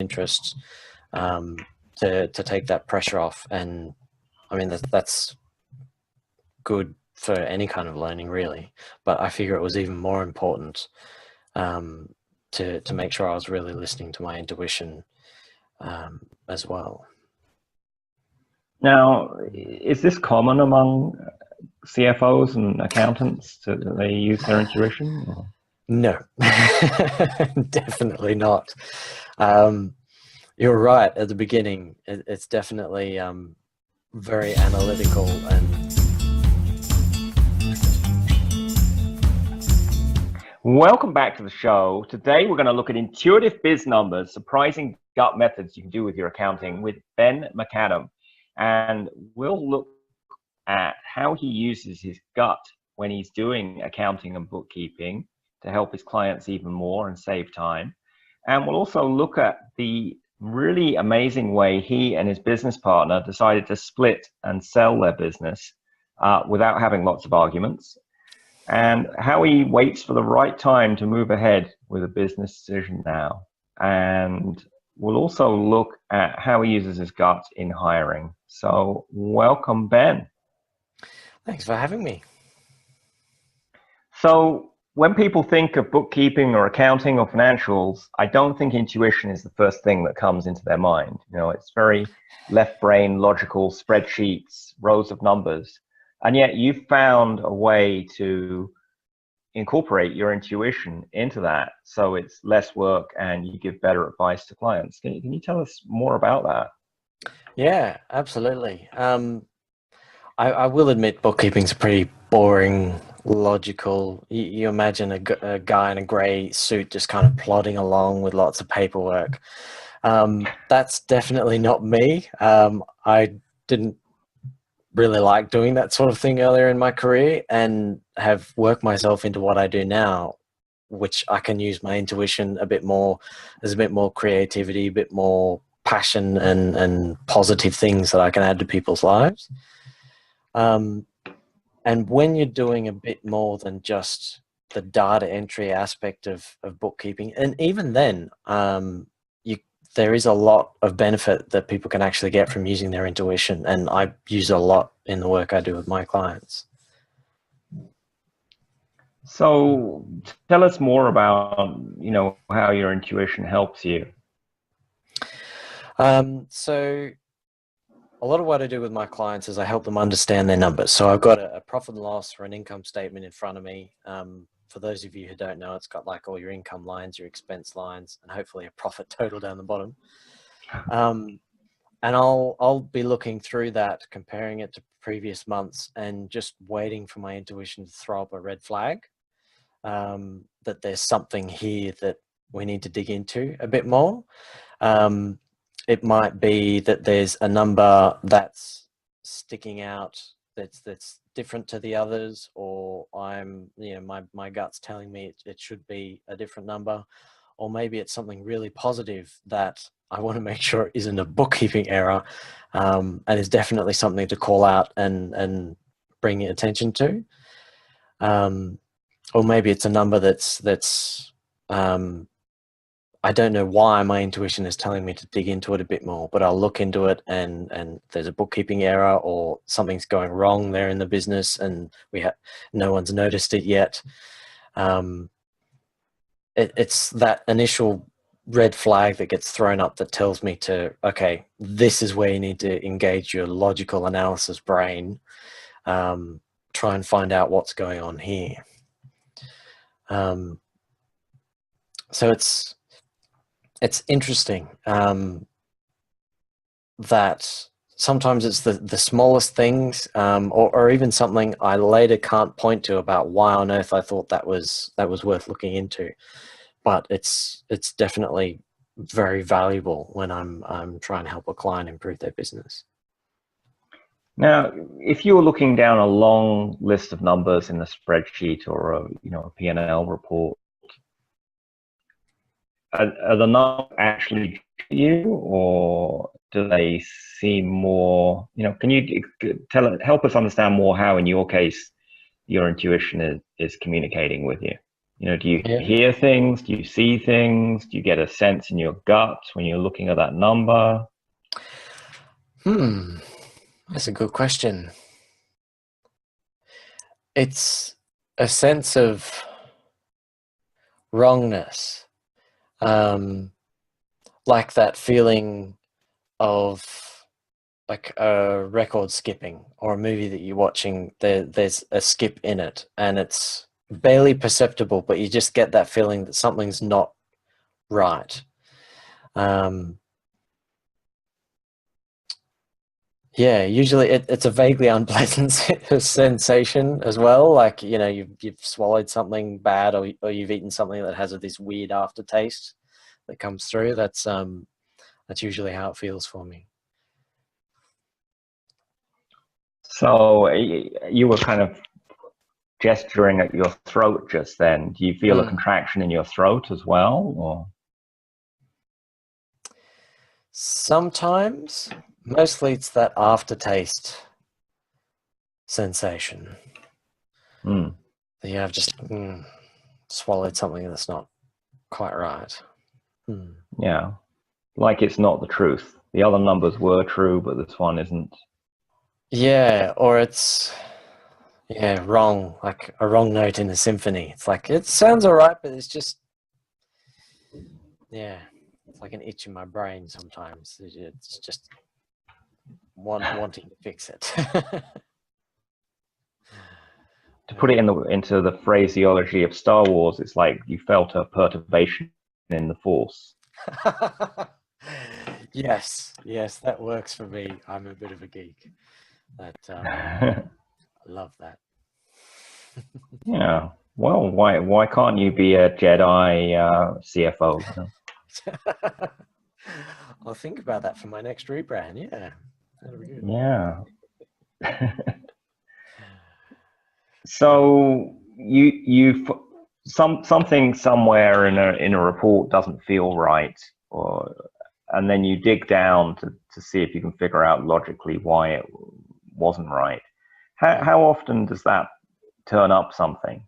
interest to take that pressure off. And I mean, that's good for any kind of learning, really. But I figure it was even more important to make sure I was really listening to my intuition as well. Now, is this common among CFOs and accountants that they use their intuition? Or? No, definitely not. You're right at the beginning. It's definitely very analytical and. Welcome back to the show. Today we're going to look at Intuitive Biz Numbers, surprising gut methods you can do with your accounting with Ben McAdam. And we'll look at how he uses his gut when he's doing accounting and bookkeeping to help his clients even more and save time. And we'll also look at the really amazing way he and his business partner decided to split and sell their business without having lots of arguments, and how he waits for the right time to move ahead with a business decision now. And we'll also look at how he uses his gut in hiring. So welcome, Ben. Thanks for having me. So when people think of bookkeeping or accounting or financials, I don't think intuition is the first thing that comes into their mind. You know, it's very left brain, logical, spreadsheets, rows of numbers. And yet you've found a way to incorporate your intuition into that, so it's less work and you give better advice to clients. Can you tell us more about that? Yeah, absolutely. I will admit bookkeeping's a pretty boring, logical. You imagine a guy in a grey suit just kind of plodding along with lots of paperwork. That's definitely not me. I didn't really like doing that sort of thing earlier in my career, and have worked myself into what I do now, which I can use my intuition a bit more. There's a bit more creativity, a bit more passion and positive things that I can add to people's lives. And when you're doing a bit more than just the data entry aspect of bookkeeping, and even then, there is a lot of benefit that people can actually get from using their intuition, and I use it a lot in the work I do with my clients. So tell us more about, how your intuition helps you. So a lot of what I do with my clients is I help them understand their numbers. So I've got a profit and loss or an income statement in front of me. For those of you who don't know, it's got like all your income lines, your expense lines, and hopefully a profit total down the bottom. And I'll be looking through that, comparing it to previous months, and just waiting for my intuition to throw up a red flag, that there's something here that we need to dig into a bit more. It might be that there's a number that's sticking out that's different to the others, or my gut's telling me it should be a different number, or maybe it's something really positive that I want to make sure isn't a bookkeeping error, and is definitely something to call out and bring attention to. Or maybe it's a number that's I don't know why my intuition is telling me to dig into it a bit more, but I'll look into it and there's a bookkeeping error or something's going wrong there in the business and no one's noticed it yet. It's that initial red flag that gets thrown up that tells me okay, this is where you need to engage your logical analysis brain, try and find out what's going on here. So it's interesting that sometimes it's the smallest things, or even something I later can't point to about why on earth I thought that was worth looking into. But it's definitely very valuable when I'm trying to help a client improve their business. Now, if you were looking down a long list of numbers in a spreadsheet or a P&L report, are the numbers actually you, or do they seem more? Can you help us understand more how, in your case, your intuition is communicating with you? You know, do you Yeah. hear things? Do you see things? Do you get a sense in your gut when you're looking at that number? That's a good question. It's a sense of wrongness, like that feeling of like a record skipping or a movie that you're watching. There's a skip in it, and it's barely perceptible, but you just get that feeling that something's not right. Yeah, usually it's a vaguely unpleasant sensation as well. Like, you know, you've swallowed something bad, or you've eaten something that has this weird aftertaste that comes through. That's usually how it feels for me. So you were kind of gesturing at your throat just then. Do you feel a contraction in your throat as well, or? Sometimes, mostly it's that aftertaste sensation. Yeah, I've just swallowed something that's not quite right. Yeah, like it's not the truth. The other numbers were true, but this one isn't. Yeah, or it's wrong, like a wrong note in the symphony. It's like it sounds all right, but it's just it's like an itch in my brain sometimes. It's just wanting to fix it. To put it into the phraseology of Star Wars, it's like you felt a perturbation in the Force. Yes, that works for me. I'm a bit of a geek. I love that. Yeah. Well, why can't you be a Jedi CFO? You know? I'll think about that for my next rebrand. Yeah, that'll be good. Yeah. So you something somewhere in a report doesn't feel right, and then you dig down to see if you can figure out logically why it wasn't right. How often does that turn up something?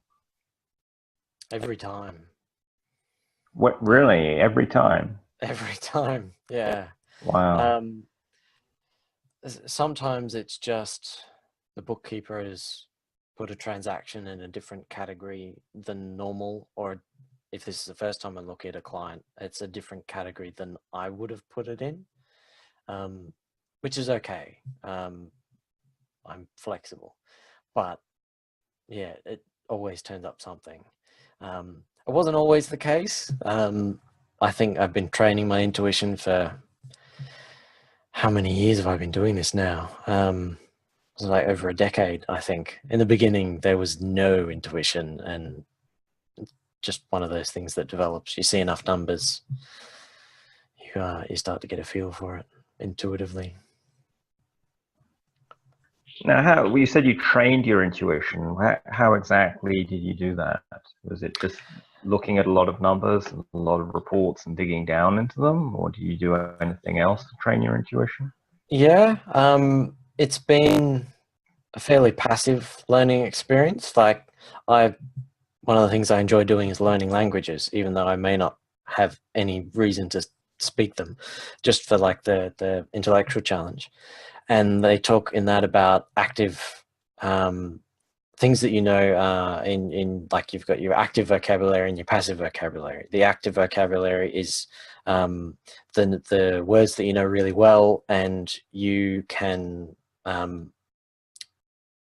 Every time. What, really? Every time? Every time. Yeah. Wow. Sometimes it's just the bookkeeper has put a transaction in a different category than normal, or if this is the first time I look at a client, it's a different category than I would have put it in, which is okay. I'm flexible, but yeah, it always turns up something. It wasn't always the case. I think I've been training my intuition for how many years have I been doing this now? It was like over a decade, I think. In the beginning, there was no intuition, and just one of those things that develops. You see enough numbers, you start to get a feel for it intuitively. Now, you said you trained your intuition. How exactly did you do that? Was it just looking at a lot of numbers, a lot of reports, and digging down into them, or do you do anything else to train your intuition? Yeah, it's been a fairly passive learning experience. Like one of the things I enjoy doing is learning languages, even though I may not have any reason to speak them, just for like the intellectual challenge. And they talk in that about active things that in like you've got your active vocabulary and your passive vocabulary. The active vocabulary is the words that you know really well, and you can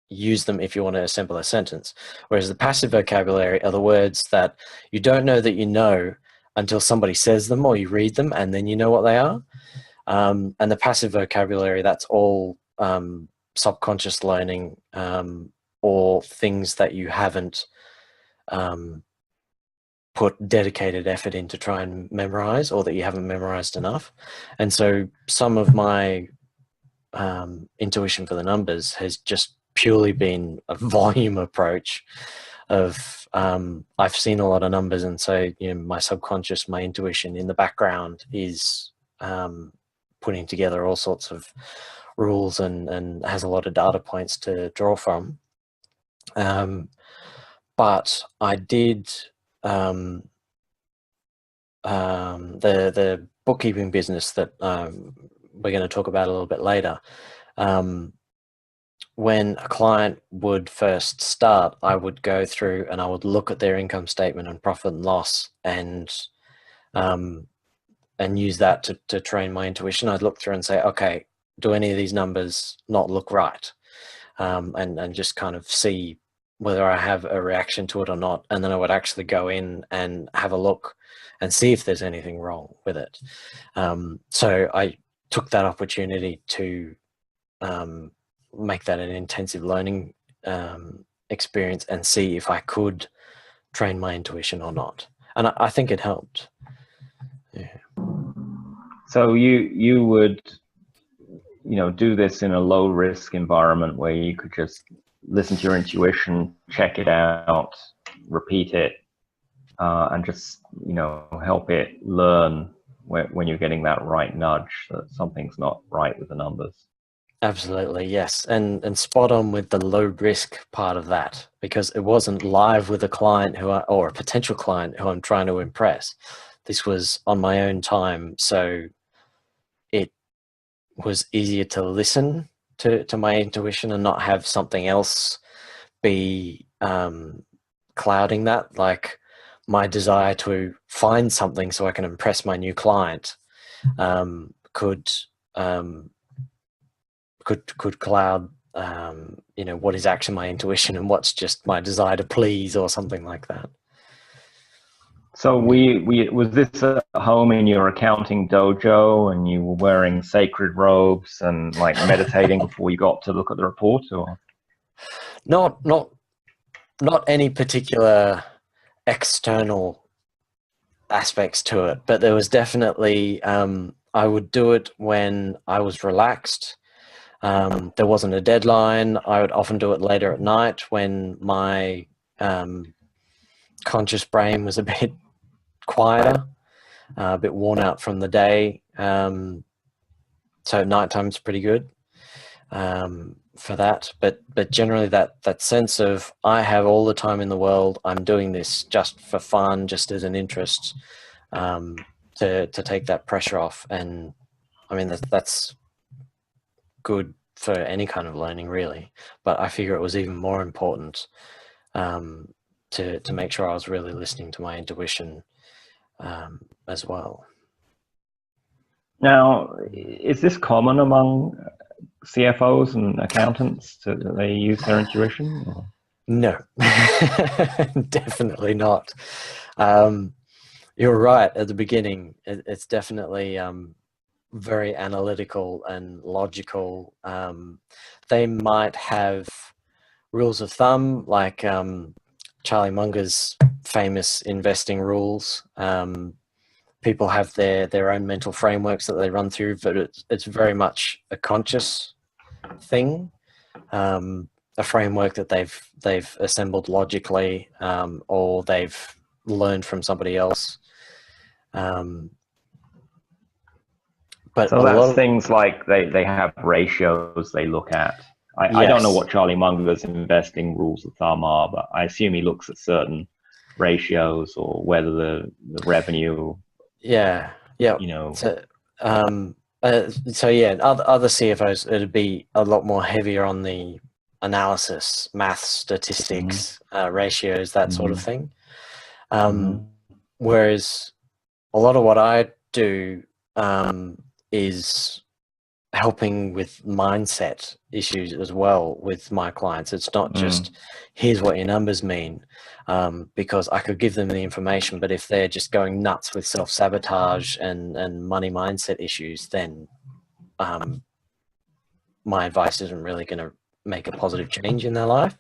use them if you want to assemble a sentence. Whereas the passive vocabulary are the words that you don't know that you know until somebody says them or you read them, and then you know what they are. And the passive vocabulary, that's all subconscious learning, or things that you haven't put dedicated effort in to try and memorize, or that you haven't memorized enough. And so some of my intuition for the numbers has just purely been a volume approach of I've seen a lot of numbers, and so my subconscious, my intuition in the background is putting together all sorts of rules and has a lot of data points to draw from. But I did the bookkeeping business that we're going to talk about a little bit later, when a client would first start, I would go through and I would look at their income statement and profit and loss, and use that to train my intuition. I'd look through and say, okay, do any of these numbers not look right? And just kind of see whether I have a reaction to it or not. And then I would actually go in and have a look and see if there's anything wrong with it. So I took that opportunity to make that an intensive learning experience and see if I could train my intuition or not. And I think it helped. Yeah. So you would, do this in a low risk environment where you could just listen to your intuition, check it out, repeat it, and just, help it learn when you're getting that right nudge that something's not right with the numbers. Absolutely, yes. And spot on with the low risk part of that, because it wasn't live with a client or a potential client who I'm trying to impress. This was on my own time, so it was easier to listen to my intuition and not have something else be clouding that, like my desire to find something so I can impress my new client could cloud what is actually my intuition and what's just my desire to please or something like that. So was this at home in your accounting dojo and you were wearing sacred robes and like meditating before you got to look at the report, or? Not any particular external aspects to it, but there was definitely I would do it when I was relaxed. There wasn't a deadline. I would often do it later at night when my conscious brain was a bit quieter, a bit worn out from the day. So nighttime's pretty good for that. But generally that sense of I have all the time in the world. I'm doing this just for fun, just as an interest, to take that pressure off. And I mean that's good for any kind of learning, really. But I figure it was even more important to make sure I was really listening to my intuition as well. Now, is this common among CFOs and accountants that they use their intuition? Or? No, definitely not. You're right at the beginning. It's definitely very analytical and logical. They might have rules of thumb, like Charlie Munger's famous investing rules. People have their own mental frameworks that they run through, but it's very much a conscious thing, a framework that they've assembled logically, or they've learned from somebody else. But so that's things like they have ratios they look at. I don't know what Charlie Munger's investing rules of thumb are, but I assume he looks at certain ratios or whether the revenue. Yeah. So yeah, other CFOs, it'd be a lot more heavier on the analysis, maths, statistics, ratios, that sort of thing. Whereas a lot of what I do is helping with mindset issues as well with my clients. It's not just here's what your numbers mean, because I could give them the information, but if they're just going nuts with self-sabotage and money mindset issues, then my advice isn't really going to make a positive change in their life.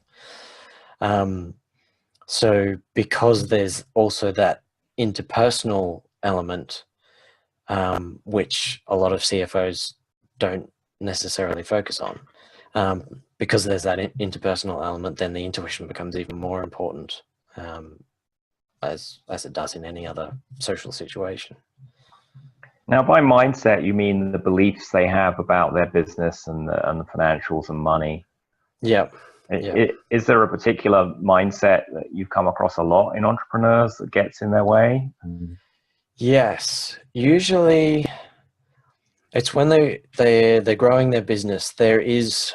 So because there's also that interpersonal element, which a lot of CFOs don't necessarily focus on, because there's that interpersonal element, then the intuition becomes even more important, as it does in any other social situation. Now, by mindset, you mean the beliefs they have about their business and the financials and money. Yeah. Yeah. Is there a particular mindset that you've come across a lot in entrepreneurs that gets in their way? Yes. Usually it's when they're growing their business, there is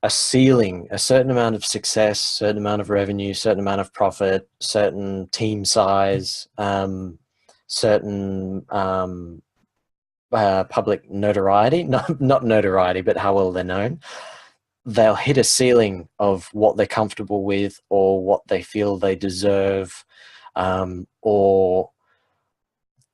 a ceiling, a certain amount of success, certain amount of revenue, certain amount of profit, certain team size, certain public notoriety, not notoriety, but how well they're known. They'll hit a ceiling of what they're comfortable with or what they feel they deserve, or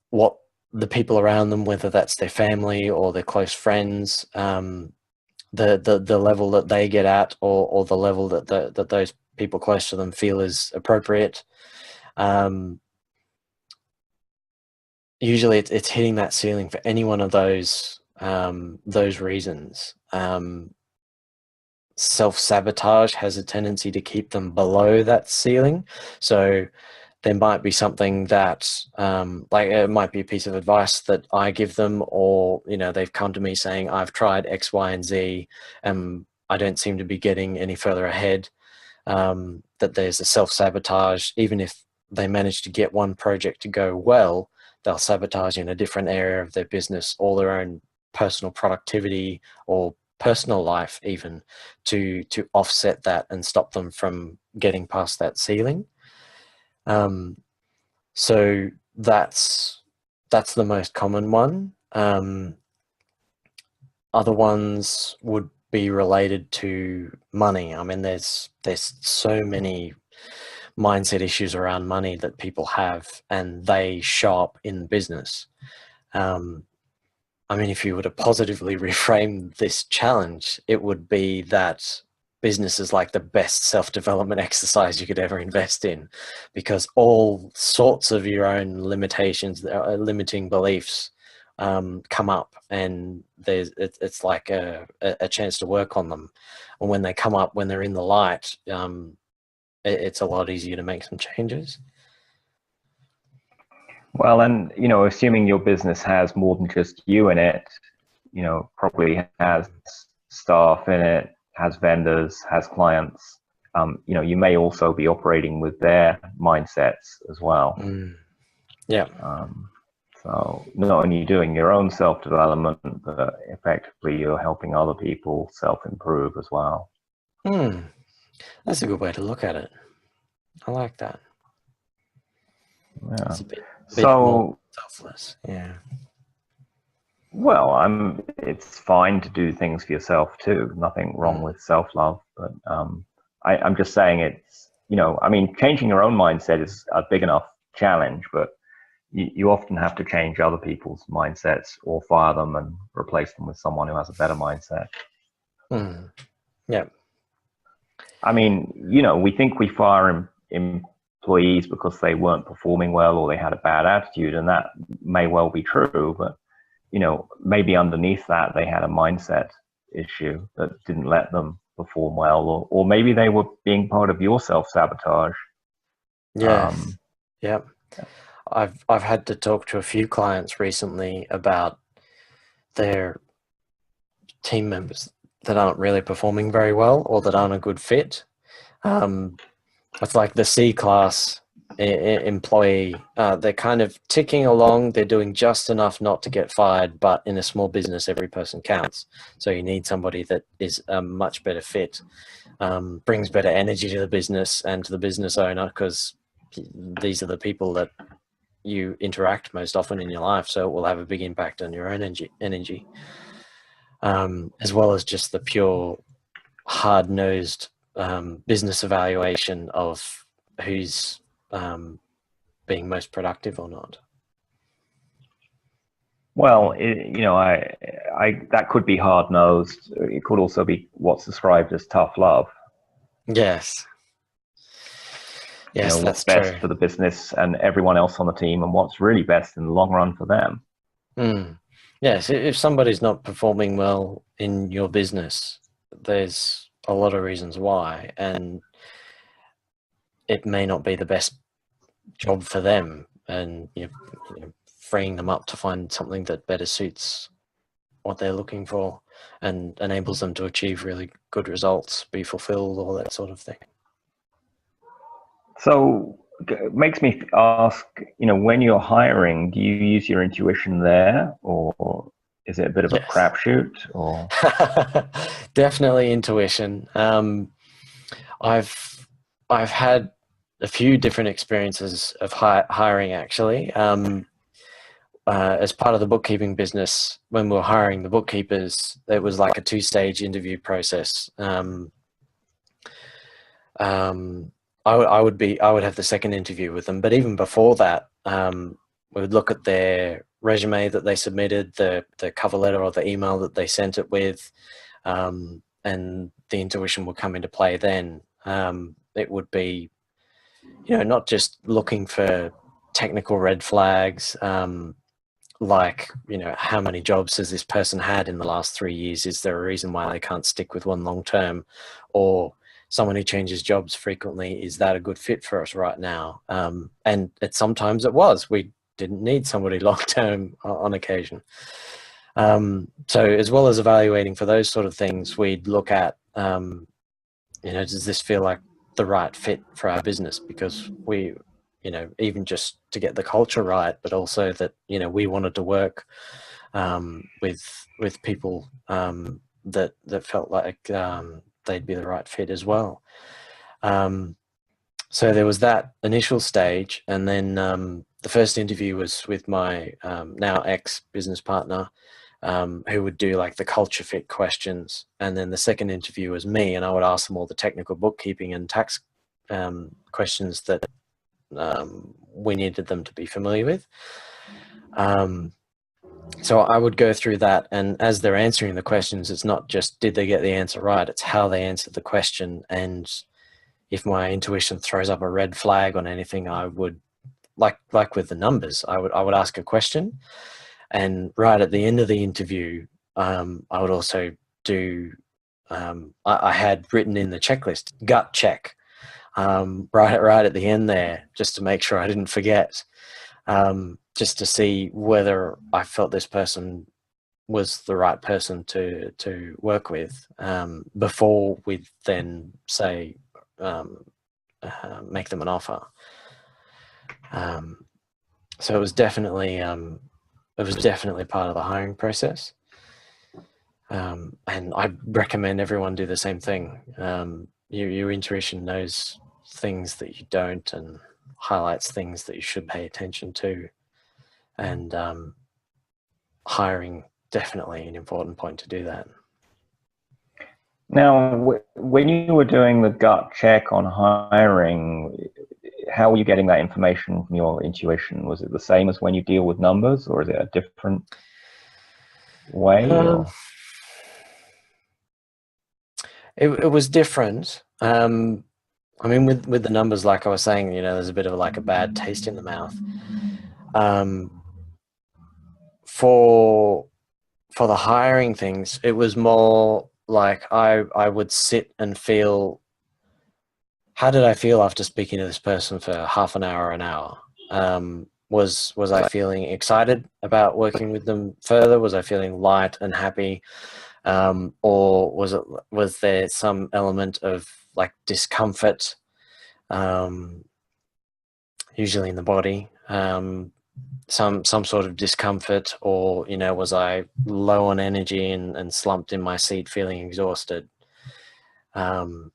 what the people around them, whether that's their family or their close friends, the level that they get at, or the level that those people close to them feel is appropriate. Usually it's hitting that ceiling for any one of those reasons. Self-sabotage has a tendency to keep them below that ceiling. So there might be something that, like it might be a piece of advice that I give them, or, you know, they've come to me saying, I've tried X, Y, and Z, and I don't seem to be getting any further ahead. That there's a self-sabotage. Even if they manage to get one project to go well, they'll sabotage in a different area of their business or their own personal productivity or personal life even to offset that and stop them from getting past that ceiling. So that's the most common one. Other ones would be related to money. I mean, there's so many mindset issues around money that people have, and they show up in business. I mean, if you were to positively reframe this challenge, it would be that business is like the best self-development exercise you could ever invest in, because all sorts of your own limitations, limiting beliefs, come up, and it's like a chance to work on them. And when they come up, when they're in the light, it's a lot easier to make some changes. Well, and assuming your business has more than just you in it, probably has staff in it, has vendors, has clients. You may also be operating with their mindsets as well. Yeah. So not only doing your own self-development, but effectively you're helping other people self-improve as well. That's a good way to look at it. I like that. Yeah. It's a bit So more selfless. Yeah. Well, it's fine to do things for yourself too. Nothing wrong with self-love, but I'm just saying it's, changing your own mindset is a big enough challenge, but you often have to change other people's mindsets or fire them and replace them with someone who has a better mindset. Yeah. I mean, we think we fire employees because they weren't performing well or they had a bad attitude, and that may well be true, but maybe underneath that they had a mindset issue that didn't let them perform well, or maybe they were being part of your self-sabotage. Yes. Yeah. I've had to talk to a few clients recently about their team members that aren't really performing very well or that aren't a good fit. It's like the C-class employee. They're kind of ticking along. They're doing just enough not to get fired, but in a small business, every person counts. So you need somebody that is a much better fit, brings better energy to the business and to the business owner, because these are the people that you interact most often in your life. So it will have a big impact on your own energy, as well as just the pure hard-nosed business evaluation of who's being most productive or not. Well, that could be hard-nosed. It could also be what's described as tough love. Yes. Yes, what's that's best true. for the business and everyone else on the team, and what's really best in the long run for them. Yes, if somebody's not performing well in your business, there's a lot of reasons why, and it may not be the best job for them, and freeing them up to find something that better suits what they're looking for. and enables them to achieve really good results, be fulfilled, all that sort of thing. So it makes me ask, when you're hiring, do you use your intuition there, or is it a bit of a crapshoot? Or definitely intuition. I've had a few different experiences of hiring actually. As part of the bookkeeping business, when we were hiring the bookkeepers, it was like a 2-stage interview process. I would have the second interview with them, but even before that, we would look at their resume that they submitted, the cover letter or the email that they sent it with, and the intuition would come into play then. It would be, not just looking for technical red flags, like, how many jobs has this person had in the last 3 years? Is there a reason why they can't stick with one long term? Or someone who changes jobs frequently, is that a good fit for us right now? And sometimes it was. We didn't need somebody long term on occasion. So as well as evaluating for those sort of things, we'd look at, does this feel like the right fit for our business? Because we, even just to get the culture right, but also that, we wanted to work with people that felt like they'd be the right fit as well. So there was that initial stage, and then the first interview was with my now ex-business partner, who would do like the culture fit questions, and then the second interview was me, and I would ask them all the technical bookkeeping and tax questions that we needed them to be familiar with. So I would go through that, and as they're answering the questions, it's not just did they get the answer right, it's how they answered the question. And if my intuition throws up a red flag on anything, I would, like with the numbers, I would ask a question, and right at the end of the interview, I would also do, I had written in the checklist, gut check, right at the end there, just to make sure I didn't forget, just to see whether I felt this person was the right person to work with, before we then say, make them an offer. So it was definitely part of the hiring process. And I recommend everyone do the same thing. Your intuition knows things that you don't, and highlights things that you should pay attention to. And hiring, definitely an important point to do that. Now, when you were doing the gut check on hiring, how were you getting that information from your intuition? Was it the same as when you deal with numbers, or is it a different way? It was different. I mean, with the numbers, like I was saying, there's a bit of like a bad taste in the mouth. For the hiring things, it was more like I would sit and feel, how did I feel after speaking to this person for half an hour or an hour? Was I feeling excited about working with them further? Was I feeling light and happy? Or was there some element of like discomfort, usually in the body, some sort of discomfort, or was I low on energy and slumped in my seat feeling exhausted? I'm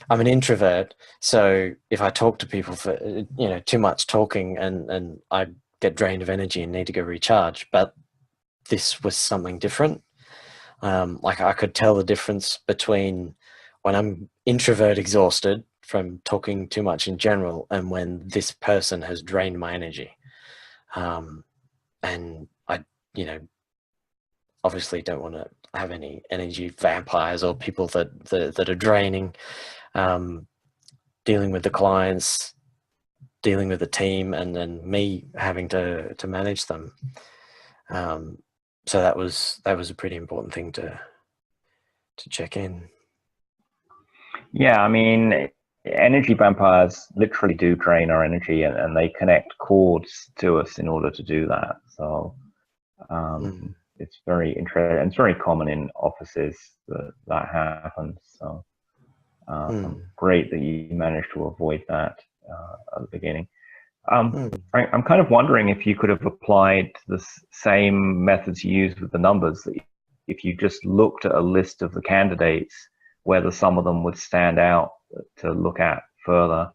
an introvert, so if I talk to people for too much talking, and I get drained of energy and need to go recharge. But this was something different. Like I could tell the difference between when I'm introvert exhausted from talking too much in general, and when this person has drained my energy. And I, obviously don't want to have any energy vampires or people that are draining, dealing with the clients, dealing with the team, and then me having to manage them. So that was a pretty important thing to check in. Yeah, I mean, energy vampires literally do drain our energy, and they connect cords to us in order to do that. So it's very interesting. It's very common in offices that happens. So great that you managed to avoid that at the beginning. I'm kind of wondering if you could have applied the same methods you used with the numbers. That if you just looked at a list of the candidates, whether some of them would stand out to look at further,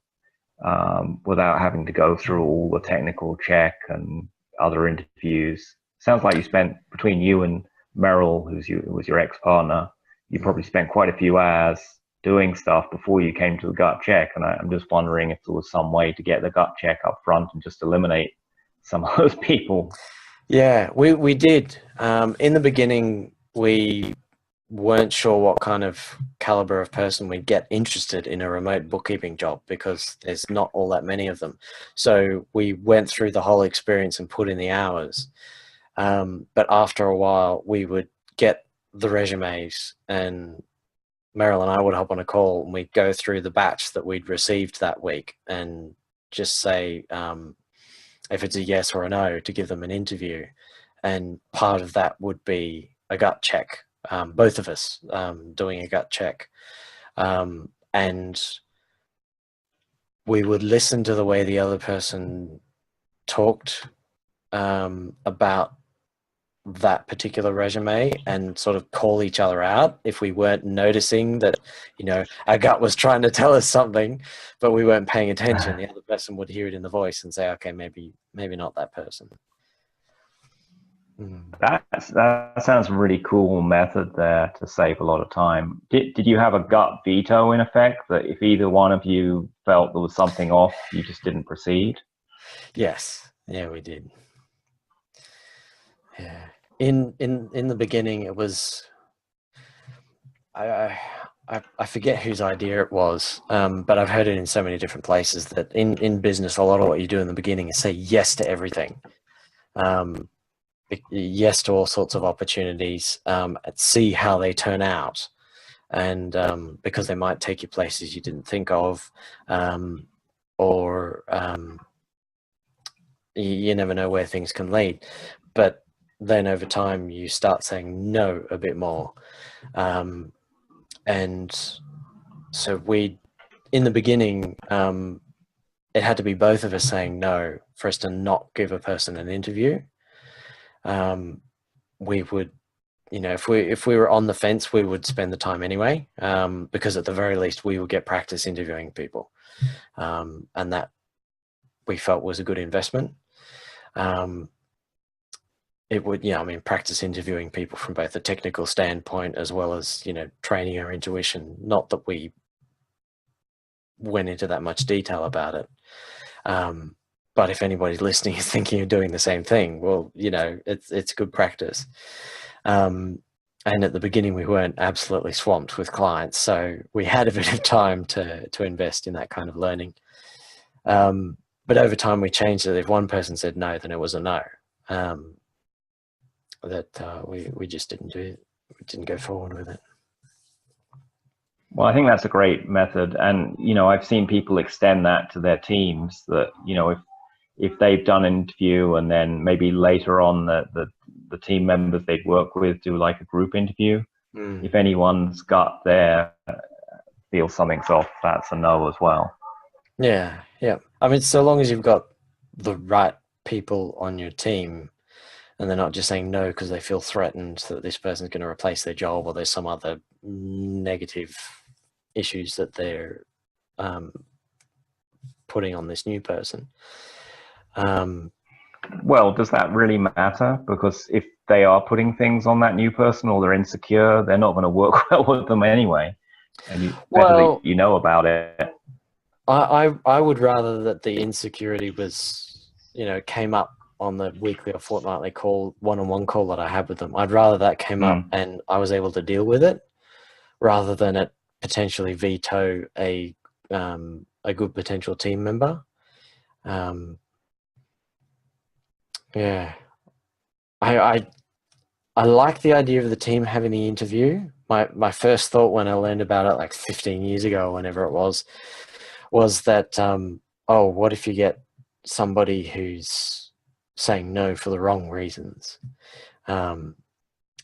without having to go through all the technical check and other interviews. Sounds like you spent, between you and Merrill, who was your ex-partner, you probably spent quite a few hours doing stuff before you came to the gut check. And I'm just wondering if there was some way to get the gut check up front and just eliminate some of those people. Yeah, we did. In the beginning, we weren't sure what kind of caliber of person we'd get interested in a remote bookkeeping job, because there's not all that many of them. So we went through the whole experience and put in the hours. But after a while, we would get the resumes, and Meryl and I would hop on a call and we'd go through the batch that we'd received that week and just say if it's a yes or a no, to give them an interview. And part of that would be a gut check, both of us doing a gut check. And we would listen to the way the other person talked about that particular resume and sort of call each other out if we weren't noticing that, you know, our gut was trying to tell us something, but we weren't paying attention. The other person would hear it in the voice and say, okay, maybe not that person. That sounds a really cool method there to save a lot of time. Did you have a gut veto in effect, that if either one of you felt there was something off, you just didn't proceed? Yes. Yeah, we did. Yeah. In the beginning, it was, I forget whose idea it was, but I've heard it in so many different places that in business, a lot of what you do in the beginning is say yes to everything. Yes to all sorts of opportunities, see how they turn out. And because they might take you places you didn't think of, or you never know where things can lead. But then over time, you start saying no a bit more. And so in the beginning, it had to be both of us saying no for us to not give a person an interview. We would, you know, if we were on the fence, we would spend the time anyway, because at the very least we would get practice interviewing people, and that we felt was a good investment. It would, yeah, I mean, practice interviewing people from both a technical standpoint as well as, you know, training our intuition. Not that we went into that much detail about it. But if anybody's listening is thinking of doing the same thing, well, you know, it's good practice. And at the beginning, we weren't absolutely swamped with clients, so we had a bit of time to invest in that kind of learning. But over time, we changed it. If one person said no, then it was a no. We just didn't do it. We didn't go forward with it. Well, I think that's a great method, and you know, I've seen people extend that to their teams. That, you know, if they've done an interview and then maybe later on the team members they'd work with do like a group interview. If anyone's gut there feels something's off, that's a no as well. Yeah, yeah. I mean, so long as you've got the right people on your team, and they're not just saying no because they feel threatened that this person's going to replace their job, or there's some other negative issues that they're putting on this new person. Well, does that really matter? Because if they are putting things on that new person, or they're insecure, they're not going to work well with them anyway. And you know about it. I would rather that the insecurity was, you know, came up on the weekly or fortnightly call, one-on-one call that I had with them. I'd rather that came up and I was able to deal with it, rather than it potentially veto a good potential team member. Yeah, I like the idea of the team having the interview. My first thought when I learned about it like 15 years ago, whenever it was that, oh, what if you get somebody who's saying no for the wrong reasons?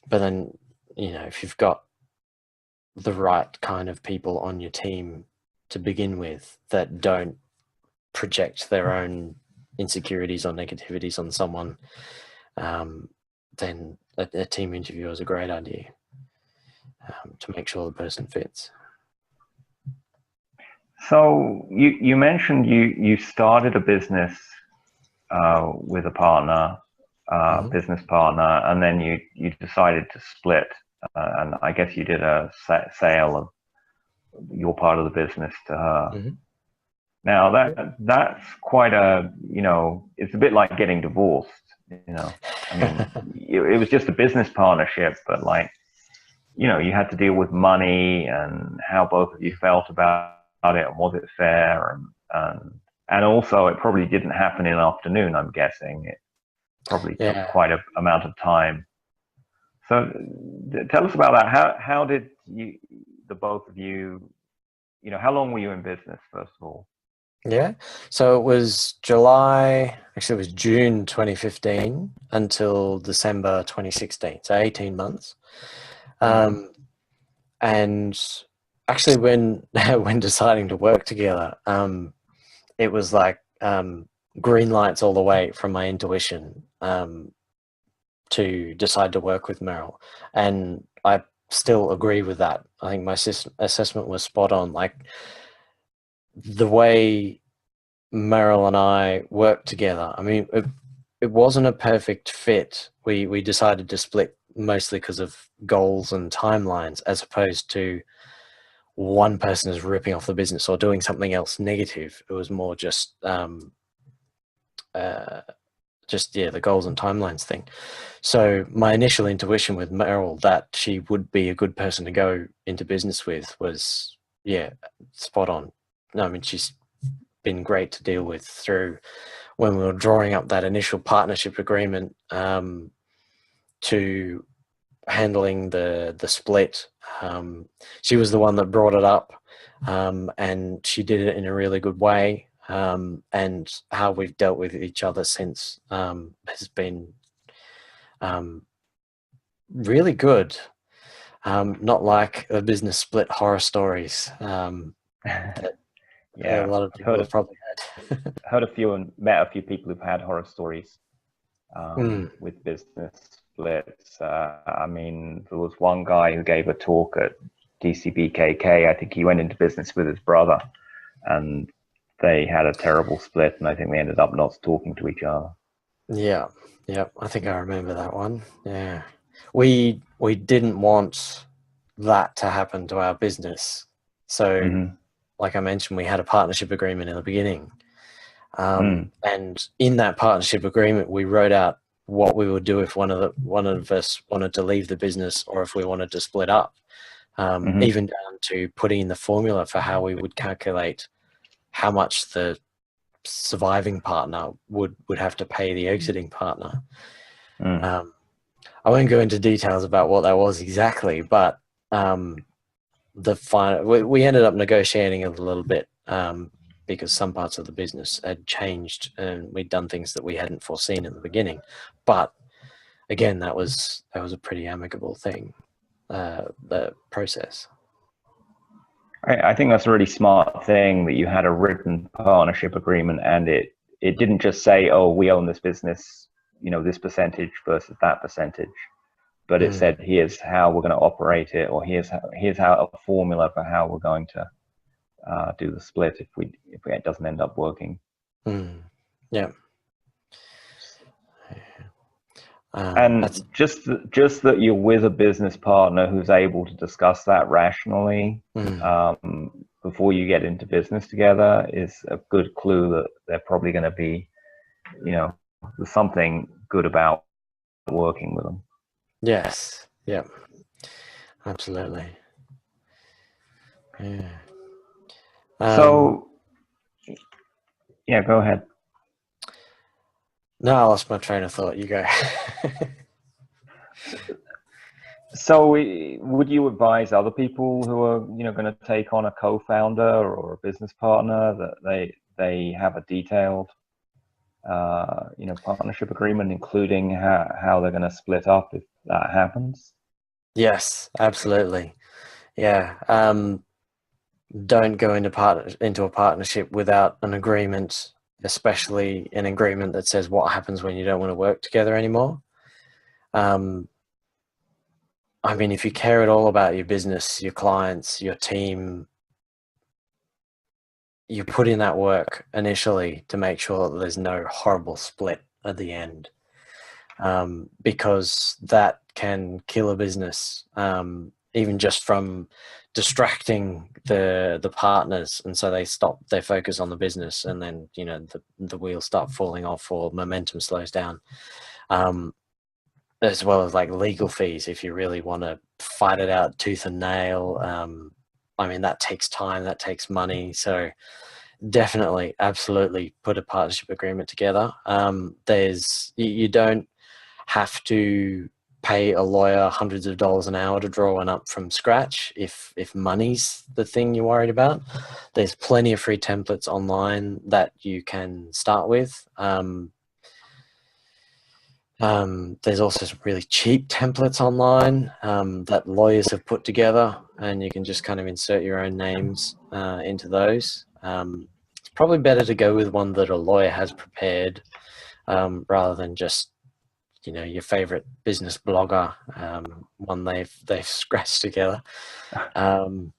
but then, if you've got the right kind of people on your team to begin with that don't project their own insecurities or negativities on someone, then a team interview is a great idea, to make sure the person fits. So you mentioned you started a business with a partner, business partner, and then you decided to split, and I guess you did a sale of your part of the business to her. Now that's quite a, it's a bit like getting divorced. I mean, it was just a business partnership, but like, you had to deal with money and how both of you felt about it, and was it fair, and also it probably didn't happen in an afternoon. I'm guessing it probably took quite a amount of time. So tell us about that. How did the both of you, how long were you in business, first of all? Yeah, so it was actually it was June 2015 until December 2016, so 18 months. And actually when deciding to work together, it was like green lights all the way from my intuition to decide to work with Meryl. And I still agree with that. I think my assessment was spot on. Like, the way Meryl and I worked together, I mean, it wasn't a perfect fit. We decided to split mostly because of goals and timelines, as opposed to one person is ripping off the business or doing something else negative. It was more just the goals and timelines thing. So my initial intuition with Meryl that she would be a good person to go into business with was, spot on. I mean, she's been great to deal with through when we were drawing up that initial partnership agreement, to handling the split. She was the one that brought it up, and she did it in a really good way. And how we've dealt with each other since has been really good. Not like the business split horror stories. A lot of people have probably had. Heard a few and met a few people who've had horror stories with business splits. I mean, there was one guy who gave a talk at DCBKK. I think he went into business with his brother, and they had a terrible split, and I think they ended up not talking to each other. Yeah, I think I remember that one. Yeah, we didn't want that to happen to our business. So, like I mentioned, we had a partnership agreement in the beginning, and in that partnership agreement, we wrote out what we would do if one of us wanted to leave the business, or if we wanted to split up, even down to putting in the formula for how we would calculate how much the surviving partner would have to pay the exiting partner. I won't go into details about what that was exactly, but we ended up negotiating a little bit, because some parts of the business had changed and we'd done things that we hadn't foreseen in the beginning. But again, that was a pretty amicable thing, the process. I think that's a really smart thing that you had a written partnership agreement, and it didn't just say, oh, we own this business, this percentage versus that percentage, but it said, here's how we're going to operate it, or here's how a formula for how we're going to do the split if it doesn't end up working. Yeah. And just that you're with a business partner who's able to discuss that rationally before you get into business together is a good clue that they're probably going to be, there's something good about working with them. Yes. Yeah. Absolutely. Yeah. So, yeah, go ahead. No, I lost my train of thought. You go. So would you advise other people who are, going to take on a co-founder or a business partner that they have a detailed partnership agreement, including how they're going to split up if that happens? Yes, absolutely. Yeah. Don't go into a partnership without an agreement, especially an agreement that says what happens when you don't want to work together anymore. I mean, if you care at all about your business, your clients, your team, you put in that work initially to make sure that there's no horrible split at the end, because that can kill a business, even just from distracting the partners, and so they stop their focus on the business, and then the wheels start falling off or momentum slows down. As well as like legal fees if you really want to fight it out tooth and nail. I mean, that takes time, that takes money. So definitely, absolutely put a partnership agreement together. You don't have to pay a lawyer hundreds of dollars an hour to draw one up from scratch if money's the thing you're worried about. There's plenty of free templates online that you can start with. There's also some really cheap templates online that lawyers have put together, and you can just kind of insert your own names into those. It's probably better to go with one that a lawyer has prepared rather than just your favorite business blogger, one they've scratched together. Meryl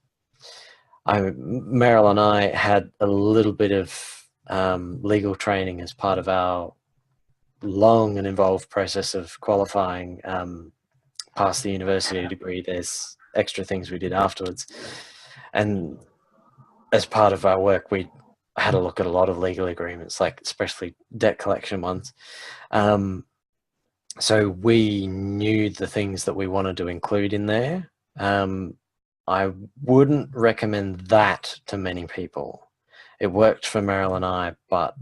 and I had a little bit of legal training as part of our long and involved process of qualifying past the university degree. There's extra things we did afterwards, and as part of our work we had a look at a lot of legal agreements, like especially debt collection ones. So we knew the things that we wanted to include in there. I wouldn't recommend that to many people. It worked for Meryl and I, but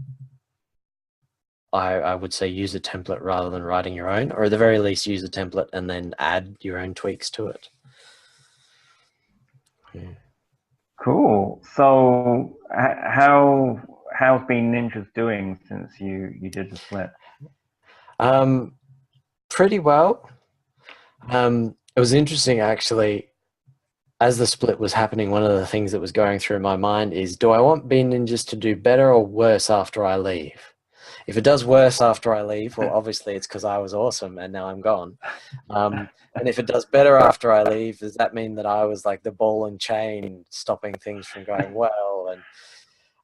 I would say use a template rather than writing your own, or at the very least use a template and then add your own tweaks to it. Yeah. Cool. So how's been Ninjas doing since you did the split? Pretty well. It was interesting actually. As the split was happening, one of the things that was going through my mind is, do I want Bean Ninjas to do better or worse after I leave? If it does worse after I leave, well, obviously it's because I was awesome and now I'm gone. And if it does better after I leave, does that mean that I was like the ball and chain stopping things from going well?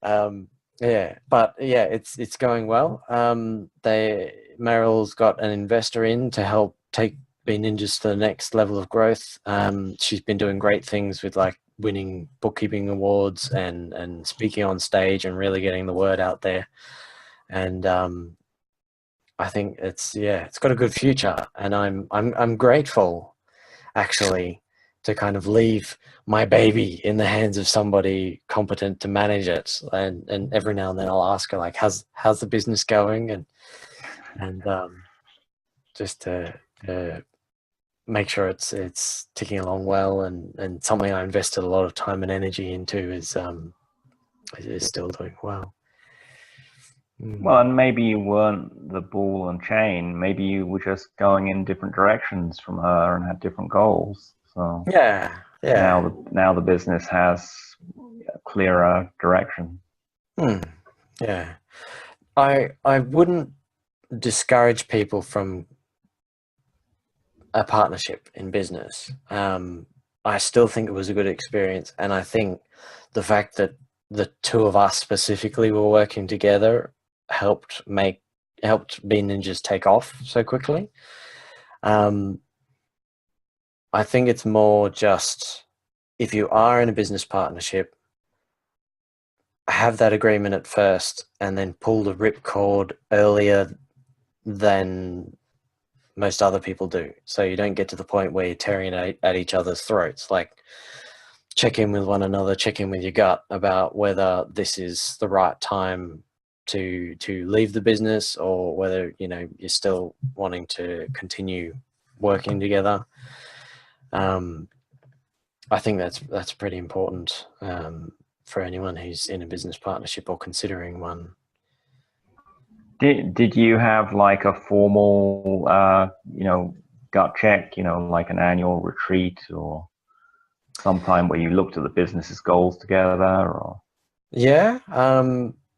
And it's going well. Meryl's got an investor in to help take Bean Ninjas to the next level of growth. She's been doing great things with like winning bookkeeping awards and speaking on stage and really getting the word out there. And I think it's got a good future, and I'm grateful actually to kind of leave my baby in the hands of somebody competent to manage it. And every now and then I'll ask her like, how's the business going, and just to make sure it's ticking along well, and something I invested a lot of time and energy into is still doing well. Well, and maybe you weren't the ball and chain. Maybe you were just going in different directions from her and had different goals. So yeah. Now the business has a clearer direction. Yeah. I wouldn't discourage people from a partnership in business. I still think it was a good experience, and I think the fact that the two of us specifically were working together helped Bean Ninjas take off so quickly. I think it's more just, if you are in a business partnership, have that agreement at first and then pull the ripcord earlier than most other people do, so you don't get to the point where you're tearing at each other's throats. Like, check in with one another, check in with your gut about whether this is the right time to leave the business, or whether you're still wanting to continue working together. I think that's pretty important for anyone who's in a business partnership or considering one. Did you have like a formal, gut check, like an annual retreat or sometime where you looked at the business's goals together? Or Yeah,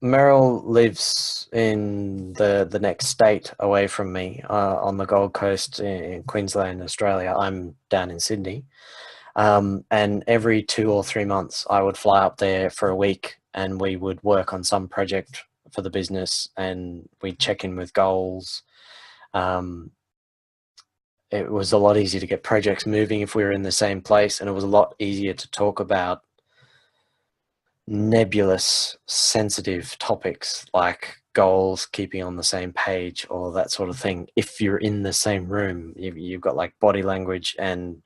Meryl lives in the next state away from me, on the Gold Coast in Queensland, Australia. I'm down in Sydney. And every 2 or 3 months, I would fly up there for a week and we would work on some project for the business and we'd check in with goals. Um, it was a lot easier to get projects moving if we were in the same place, and it was a lot easier to talk about nebulous, sensitive topics like goals, keeping on the same page, or that sort of thing. If you're in the same room, you've got like body language, and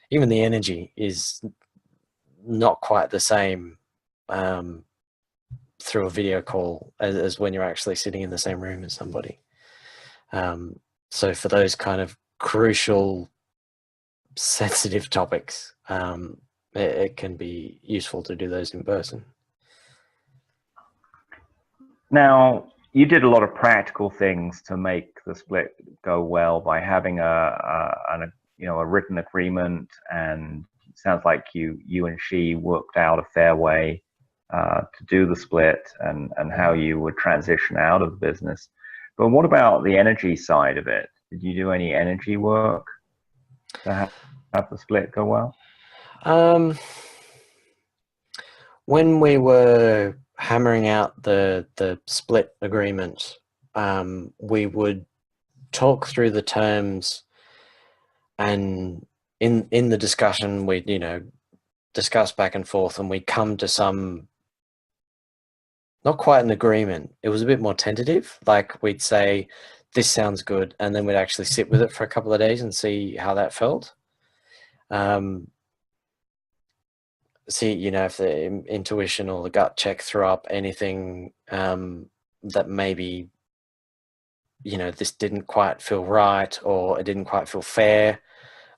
even the energy is not quite the same through a video call as when you're actually sitting in the same room as somebody. So for those kind of crucial, sensitive topics, it can be useful to do those in person. now, you did a lot of practical things to make the split go well by having a written agreement, and it sounds like you and she worked out a fair way to do the split, and how you would transition out of the business. But what about the energy side of it? Did you do any energy work to have the split go well? When we were hammering out the split agreement, we would talk through the terms, and in the discussion we'd discuss back and forth, and we'd come to some, not quite an agreement. It was a bit more tentative. Like we'd say, this sounds good, and then we'd actually sit with it for a couple of days and see how that felt. See, if the intuition or the gut check threw up anything that maybe, this didn't quite feel right, or it didn't quite feel fair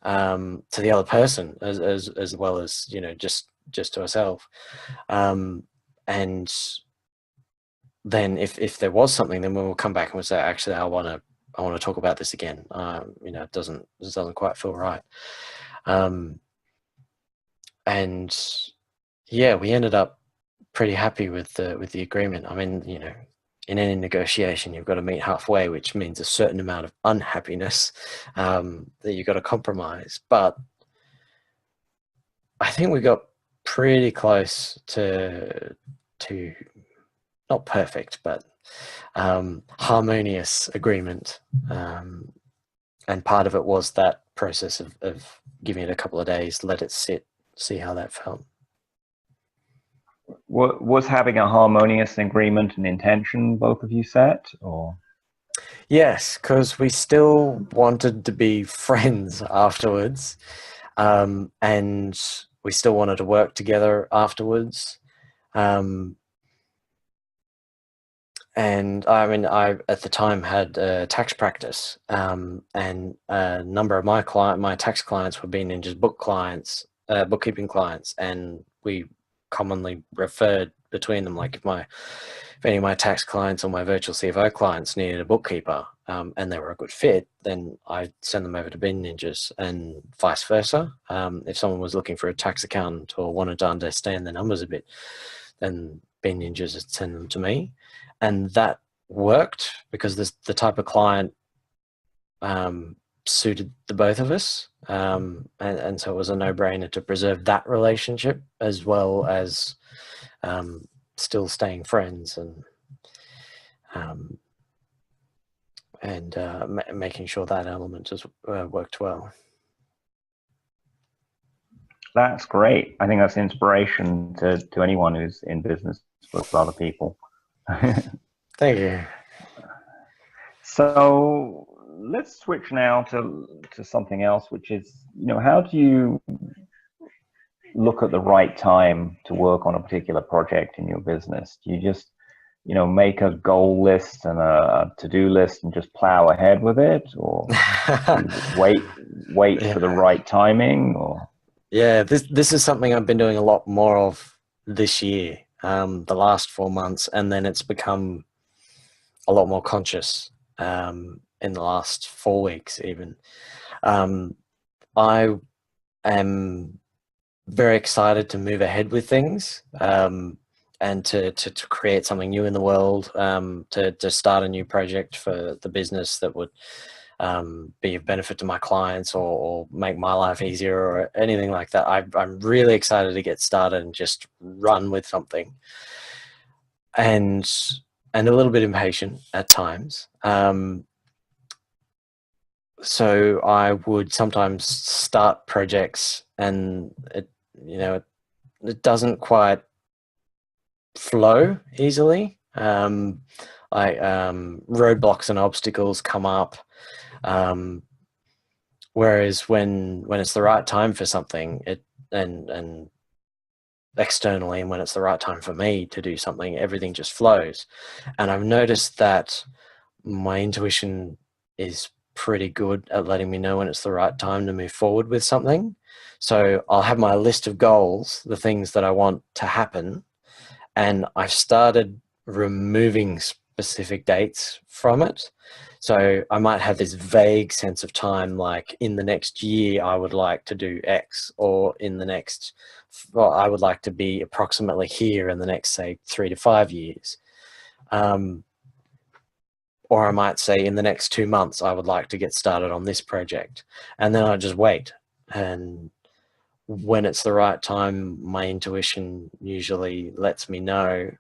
to the other person, as well as, just to ourselves. And then if there was something, then we'll come back and we'll say, actually, I want to talk about this again. It doesn't quite feel right. And yeah, we ended up pretty happy with the agreement. I mean, in any negotiation, you've got to meet halfway, which means a certain amount of unhappiness that you've got to compromise. But I think we got pretty close to not perfect, but harmonious agreement. And part of it was that process of giving it a couple of days, let it sit, see how that felt. Was having a harmonious agreement an intention both of you set, or? Yes, because we still wanted to be friends afterwards, and we still wanted to work together afterwards. And I mean, I at the time had a tax practice, and a number of my tax clients were being just bookkeeping clients, and we commonly referred between them. Like if any of my tax clients or my virtual CFO clients needed a bookkeeper, and they were a good fit, then I'd send them over to Ben Ninjas, and vice versa. If someone was looking for a tax accountant or wanted to understand the numbers a bit, then Ben Ninjas would send them to me. And that worked because the type of client suited the both of us. And so it was a no-brainer to preserve that relationship, as well as still staying friends, and making sure that element just worked well. That's great. I think that's inspiration to anyone who's in business with other people. Thank you. So let's switch now to something else, which is, how do you look at the right time to work on a particular project in your business? Do you just, make a goal list and a to-do list and just plow ahead with it, or wait for the right timing? Or yeah, this is something I've been doing a lot more of this year, the last 4 months, and then it's become a lot more conscious in the last 4 weeks even. I am very excited to move ahead with things, and to create something new in the world, to start a new project for the business that would be of benefit to my clients, or make my life easier, or anything like that. I'm really excited to get started and just run with something, and a little bit impatient at times. So I would sometimes start projects and it doesn't quite flow easily. Roadblocks and obstacles come up. Whereas when it's the right time for something, and externally, and when it's the right time for me to do something, everything just flows. And I've noticed that my intuition is pretty good at letting me know when it's the right time to move forward with something. So I'll have my list of goals, the things that I want to happen, and I've started removing specific dates from it. So I might have this vague sense of time, like in the next year I would like to do X, or I would like to be approximately here in the next, say, 3 to 5 years. Or I might say in the next 2 months I would like to get started on this project, and then I just wait. And when it's the right time, my intuition usually lets me know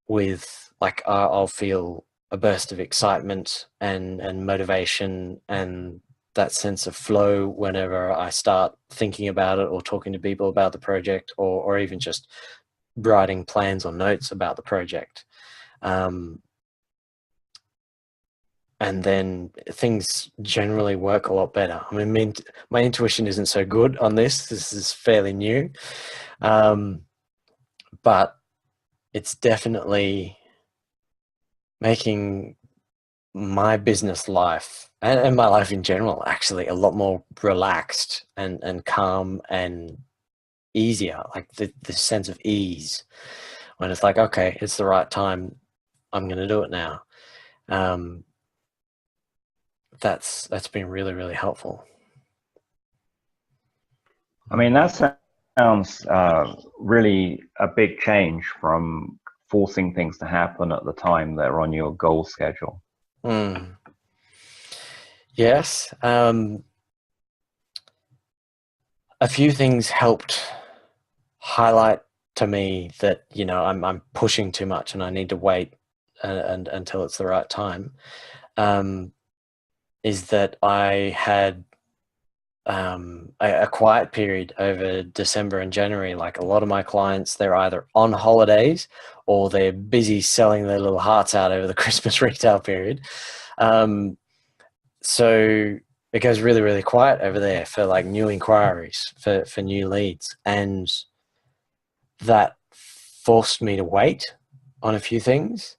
with, like, I'll feel a burst of excitement and motivation and that sense of flow whenever I start thinking about it, or talking to people about the project, or even just writing plans or notes about the project. And then things generally work a lot better. I mean, my intuition isn't so good on this. This is fairly new. But it's definitely making my business life, and my life in general, actually a lot more relaxed and calm and easier. Like the sense of ease when it's like, okay, it's the right time, I'm going to do it now. That's been really, really helpful. I mean, that sounds really a big change from forcing things to happen at the time that are on your goal schedule. Yes. A few things helped highlight to me that, I'm pushing too much and I need to wait until it's the right time. Is that I had a quiet period over December and January. Like, a lot of my clients, they're either on holidays or they're busy selling their little hearts out over the Christmas retail period. So it goes really, really quiet over there for like new inquiries, for new leads. And that forced me to wait on a few things.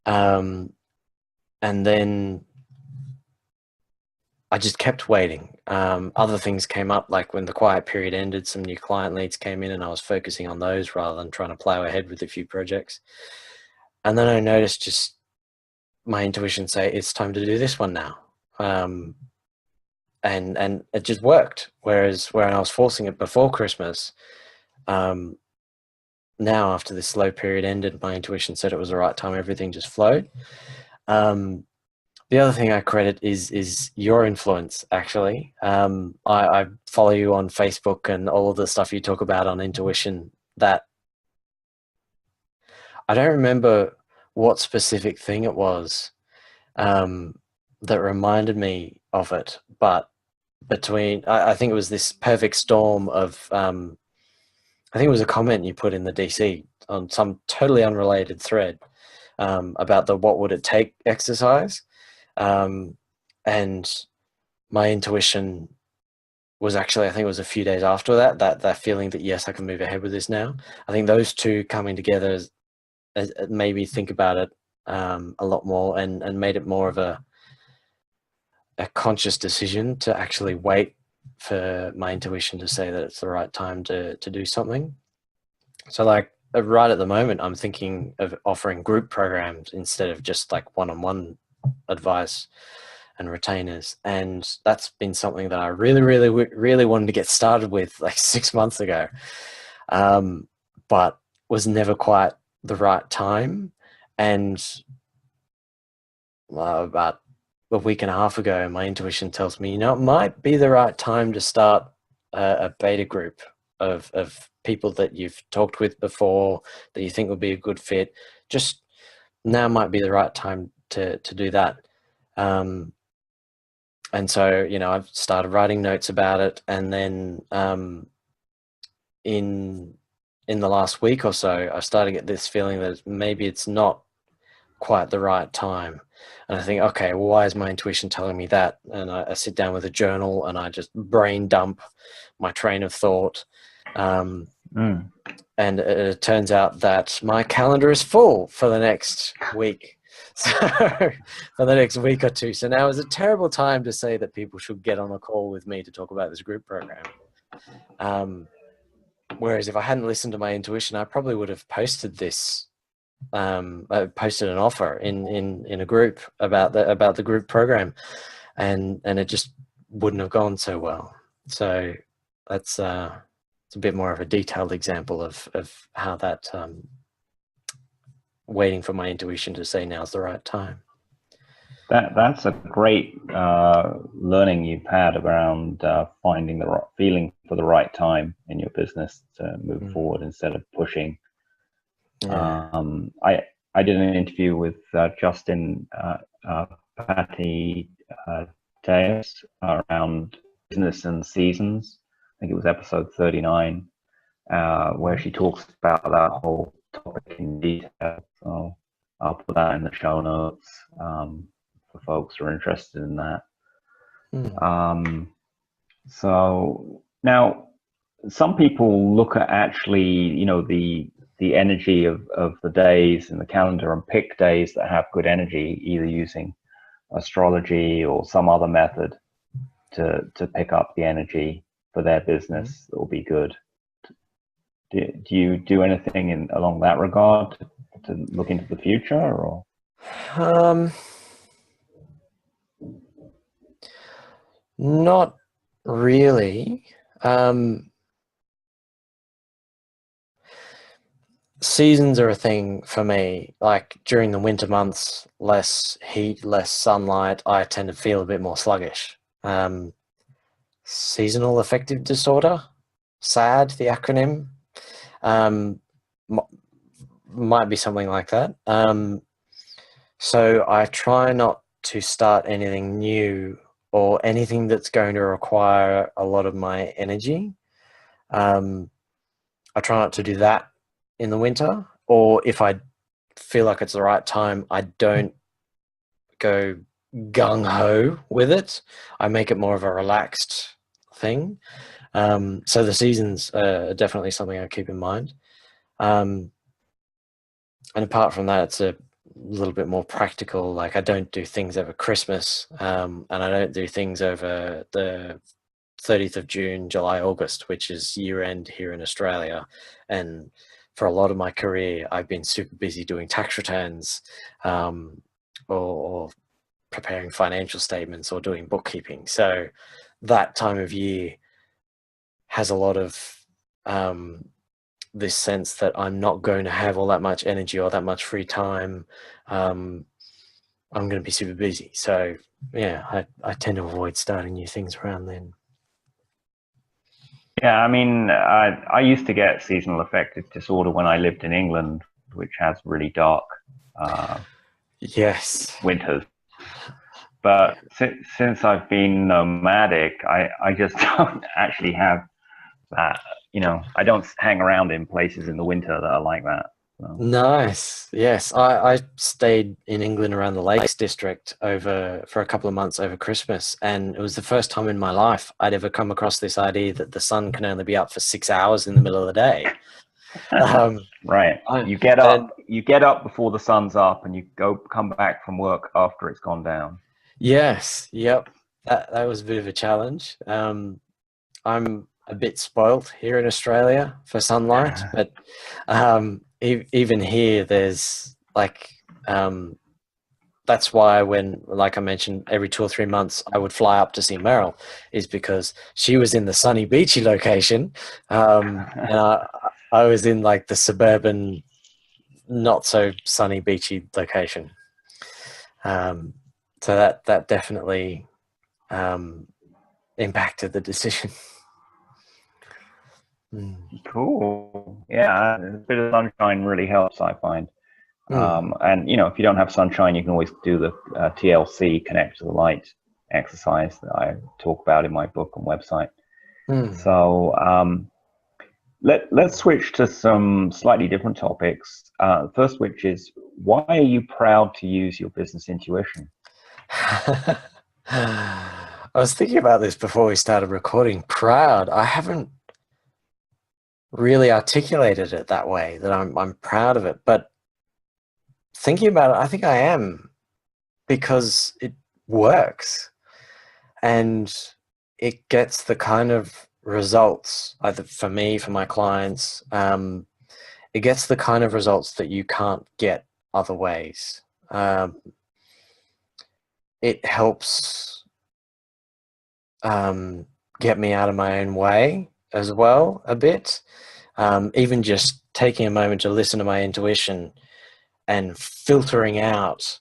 And then I just kept waiting. Other things came up, like when the quiet period ended, some new client leads came in and I was focusing on those rather than trying to plow ahead with a few projects. And then I noticed just my intuition say, it's time to do this one now. And it just worked. Whereas when I was forcing it before Christmas, now after this slow period ended, my intuition said it was the right time. Everything just flowed. The other thing I credit is your influence, actually. I follow you on Facebook and all of the stuff you talk about on intuition. That I don't remember what specific thing it was that reminded me of it, but I think it was this perfect storm of, I think it was a comment you put in the DC on some totally unrelated thread about the what would it take exercise. And my intuition was actually, I think it was a few days after that feeling that, yes, I can move ahead with this now. I think those two coming together made me think about it a lot more, and made it more of a conscious decision to actually wait for my intuition to say that it's the right time to do something. So, like, right at the moment, I'm thinking of offering group programs instead of just like one-on-one advice and retainers. And that's been something that I really, really, really wanted to get started with like 6 months ago, but was never quite the right time. And about a week and a half ago, my intuition tells me, it might be the right time to start a beta group of people that you've talked with before that you think would be a good fit. Just now might be the right time to do that. And so, I've started writing notes about it, and then in the last week or so, I started to get this feeling that maybe it's not quite the right time. And I think, okay, well, why is my intuition telling me that? And I sit down with a journal and I just brain dump my train of thought. And it turns out that my calendar is full for the next week. So for the next week or two. So now is a terrible time to say that people should get on a call with me to talk about this group program. Whereas if I hadn't listened to my intuition, I probably would have posted this. I posted an offer in a group about the group program, and it just wouldn't have gone so well. So that's it's a bit more of a detailed example of how that waiting for my intuition to say now's the right time. That's a great learning you've had around finding the right feeling for the right time in your business to move forward instead of pushing. Yeah. I did an interview with Justin Patty Deus around business and seasons. I think it was episode 39, where she talks about that whole topic in detail. So I'll put that in the show notes for folks who are interested in that. So now, some people look at actually, the energy of the days in the calendar and pick days that have good energy, either using astrology or some other method to pick up the energy for their business that will be good. Do you do anything along that regard to look into the future, or? Not really. Seasons are a thing for me. Like during the winter months, less heat, less sunlight, I tend to feel a bit more sluggish. Seasonal affective disorder, SAD, the acronym, might be something like that. So I try not to start anything new or anything that's going to require a lot of my energy. I try not to do that in the winter, or if I feel like it's the right time, I don't go gung-ho with it. I make it more of a relaxed thing. So the seasons are definitely something I keep in mind. And apart from that, it's a little bit more practical. Like I don't do things over Christmas, and I don't do things over the 30th of June, July, August, which is year end here in Australia. And for a lot of my career, I've been super busy doing tax returns, or preparing financial statements or doing bookkeeping. So that time of year has a lot of this sense that I'm not going to have all that much energy or that much free time. I'm going to be super busy. So yeah, I tend to avoid starting new things around then. Yeah, I mean, I used to get seasonal affective disorder when I lived in England, which has really dark yes winters. But since I've been nomadic, I just don't actually have that. I don't hang around in places in the winter that are like that. So. Nice. Yes, I stayed in England around the Lakes District for a couple of months over Christmas, and it was the first time in my life I'd ever come across this idea that the sun can only be up for 6 hours in the middle of the day. Right. You get up before the sun's up, and you come back from work after it's gone down. Yes. Yep. That was a bit of a challenge. I'm a bit spoilt here in Australia for sunlight, but even here, there's like that's why when, like I mentioned, every 2 or 3 months I would fly up to see Meryl, is because she was in the sunny beachy location, and I was in like the suburban, not so sunny beachy location. So that definitely impacted the decision. Cool. Yeah, a bit of sunshine really helps, I find. Mm. And if you don't have sunshine, you can always do the TLC, connect to the light exercise that I talk about in my book and website. Mm. So let's switch to some slightly different topics. First, which is, why are you proud to use your business intuition? I was thinking about this before we started recording. Proud. I haven't really articulated it that way, that I'm proud of it, but thinking about it, I think I am, because it works and it gets the kind of results, either for me, for my clients, it gets the kind of results that you can't get other ways. It helps get me out of my own way as well a bit. Even just taking a moment to listen to my intuition and filtering out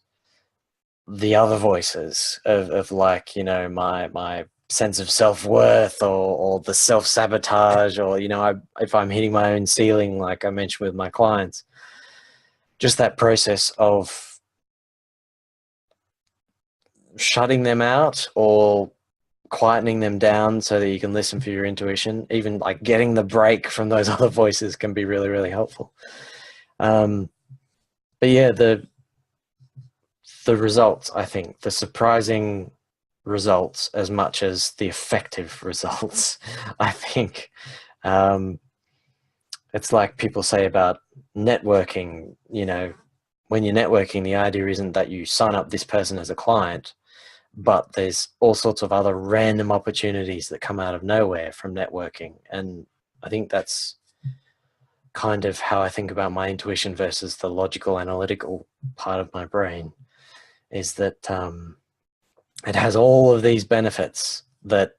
the other voices of like, my sense of self-worth, or the self-sabotage, or, if I'm hitting my own ceiling, like I mentioned with my clients, just that process of shutting them out or quietening them down so that you can listen for your intuition, even like getting the break from those other voices, can be really, really helpful. But yeah, the results, I think, the surprising results as much as the effective results, I think. It's like people say about networking, when you're networking, the idea isn't that you sign up this person as a client, but there's all sorts of other random opportunities that come out of nowhere from networking. And I think that's kind of how I think about my intuition versus the logical, analytical part of my brain, is that it has all of these benefits that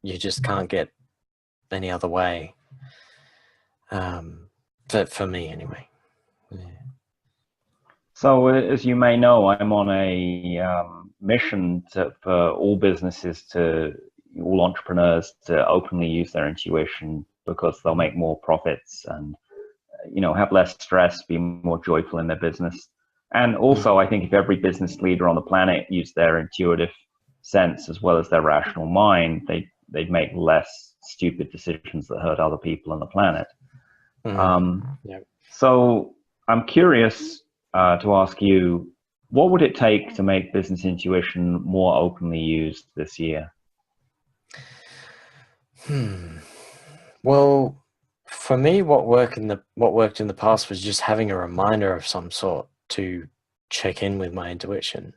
you just can't get any other way. For me, anyway. Yeah. So, as you may know, I'm on a mission for all businesses, all entrepreneurs, to openly use their intuition, because they'll make more profits and have less stress, be more joyful in their business. And also, I think if every business leader on the planet used their intuitive sense as well as their rational mind, they'd make less stupid decisions that hurt other people on the planet. Yeah. So I'm curious to ask you, what would it take to make business intuition more openly used this year? Well, for me, what worked in the past was just having a reminder of some sort to check in with my intuition.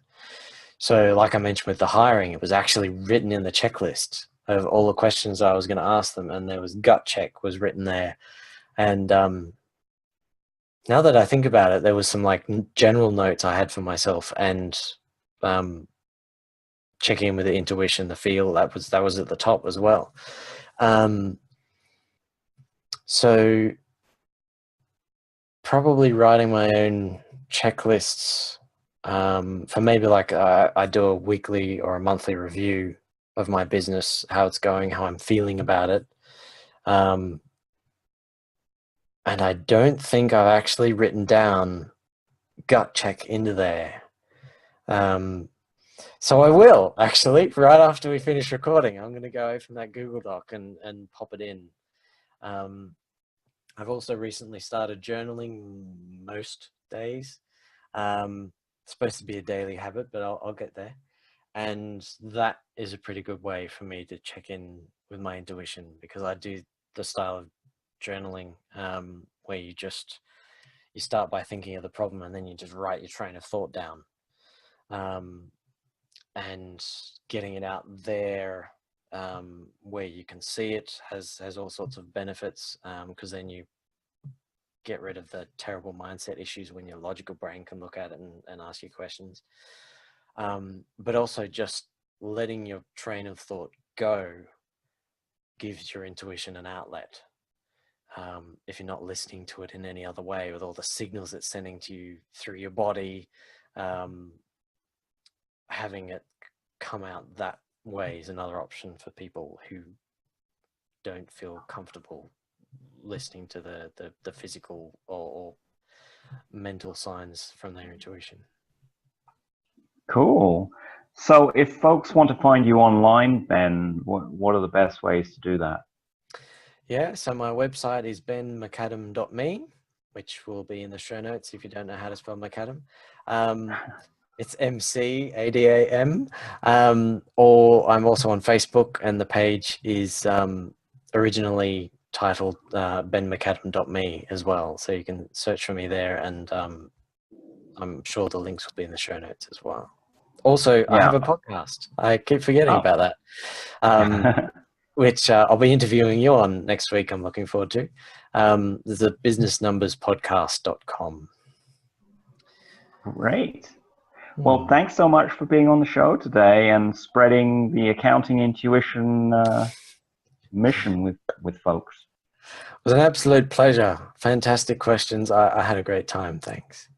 So, like I mentioned with the hiring, it was actually written in the checklist of all the questions I was going to ask them, and there was gut check was written there. And now that I think about it, there was some like general notes I had for myself, and checking in with the intuition, the feel, that was at the top as well. So probably writing my own checklists, for maybe like I do a weekly or a monthly review of my business, how it's going, how I'm feeling about it. And I don't think I've actually written down gut check into there. So I will actually, right after we finish recording, I'm going to go open that Google Doc and pop it in. I've also recently started journaling most days. It's supposed to be a daily habit, but I'll get there. And that is a pretty good way for me to check in with my intuition, because I do the style of journaling where you start by thinking of the problem, and then you just write your train of thought down, and getting it out there where you can see it has all sorts of benefits, because then you get rid of the terrible mindset issues when your logical brain can look at it and ask you questions. But also just letting your train of thought go gives your intuition an outlet. If you're not listening to it in any other way, with all the signals it's sending to you through your body, having it come out that way is another option for people who don't feel comfortable listening to the physical or mental signs from their intuition. Cool. So if folks want to find you online, Ben, what are the best ways to do that? Yeah, so my website is benmcadam.me, which will be in the show notes if you don't know how to spell McAdam. It's McAdam. Or I'm also on Facebook, and the page is originally titled benmcadam.me as well. So you can search for me there, and I'm sure the links will be in the show notes as well. Also, I have a podcast. I keep forgetting about that. Which I'll be interviewing you on next week. I'm looking forward to. There's a businessnumberspodcast.com. Great. Well, thanks so much for being on the show today and spreading the accounting intuition mission with folks. It was an absolute pleasure. Fantastic questions. I had a great time. Thanks.